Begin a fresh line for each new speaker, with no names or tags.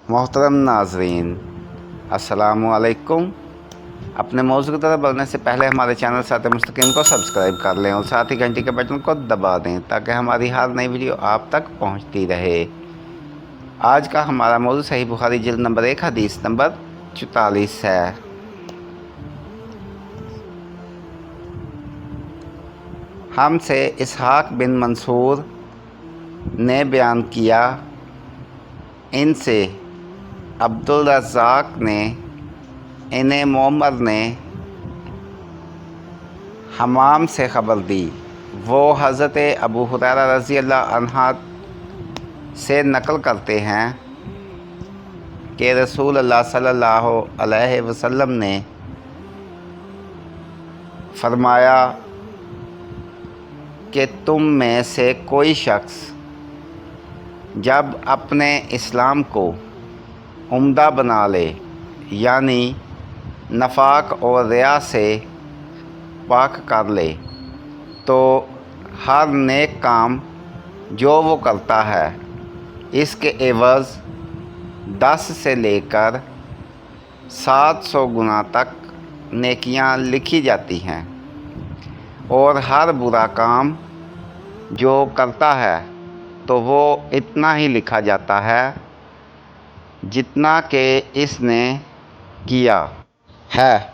मोहतरम नाजरीन, अस्सलामुअलैकुम। अपने मौजू की तरफ बढ़ने से पहले हमारे चैनल साथ मुस्तकीम को सब्सक्राइब कर लें और साथ ही घंटी के बटन को दबा दें ताकि हमारी हर नई वीडियो आप तक पहुंचती रहे। आज का हमारा मौजू सही बुखारी जिल्द नंबर 1 हदीस नंबर 44 है। हमसे इसहाक बिन मंसूर ने बयान किया, इनसे अब्दुल रज़्ज़ाक ने, इन्हें मोहम्मद ने हमाम से ख़बर दी। वो हज़रत अबू हुरैरा रज़ी अल्लाह अन्हा से नकल करते हैं कि रसूल अल्लाह सल्लल्लाहु अलैहि वसल्लम ने फरमाया कि तुम में से कोई शख्स जब अपने इस्लाम को उम्दा बना ले, यानी नफाक और रिया से पाक कर ले, तो हर नेक काम जो वो करता है इसके एवज़ 10 से लेकर 700 गुना तक नेकियां लिखी जाती हैं, और हर बुरा काम जो करता है तो वो इतना ही लिखा जाता है जितना कि इसने किया है।